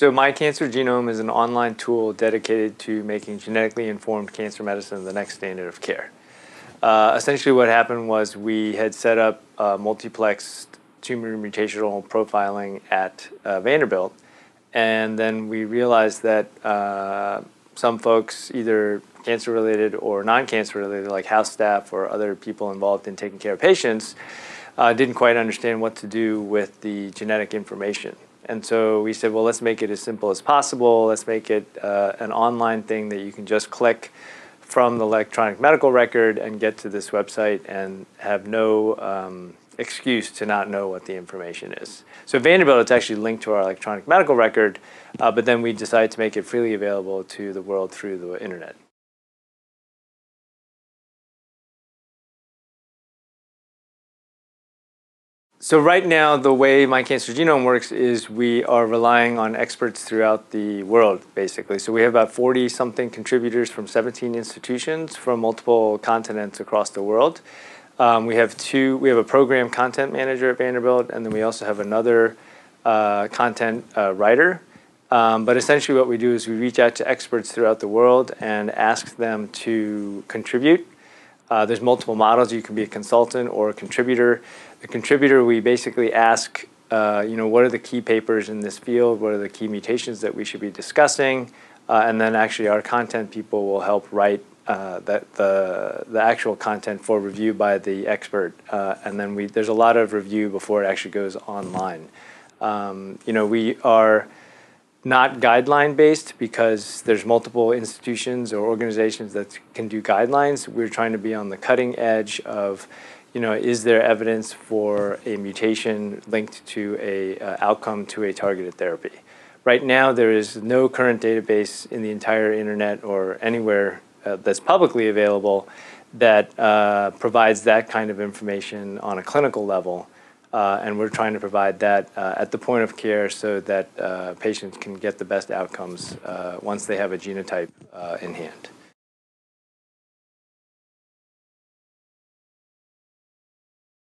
So My Cancer Genome is an online tool dedicated to making genetically informed cancer medicine the next standard of care. Essentially what happened was we had set up multiplexed tumor mutational profiling at Vanderbilt, and then we realized that some folks, either cancer-related or non-cancer-related, like house staff or other people involved in taking care of patients, didn't quite understand what to do with the genetic information. And so we said, well, let's make it as simple as possible. Let's make it an online thing that you can just click from the electronic medical record and get to this website and have no excuse to not know what the information is. So at Vanderbilt, it's actually linked to our electronic medical record, but then we decided to make it freely available to the world through the internet. So right now, the way My Cancer Genome works is we are relying on experts throughout the world, basically. So we have about 40-something contributors from 17 institutions from multiple continents across the world. We have a program content manager at Vanderbilt, and then we also have another content writer. But essentially what we do is we reach out to experts throughout the world and ask them to contribute. There's multiple models. You can be a consultant or a contributor. The contributor, we basically ask, what are the key papers in this field? What are the key mutations that we should be discussing? And then actually our content people will help write the actual content for review by the expert. And then there's a lot of review before it actually goes online. We are not guideline based because there's multiple institutions or organizations that can do guidelines. We're trying to be on the cutting edge of, is there evidence for a mutation linked to a outcome to a targeted therapy? Right now, there is no current database in the entire internet or anywhere that's publicly available that provides that kind of information on a clinical level. And we're trying to provide that at the point of care so that patients can get the best outcomes once they have a genotype in hand.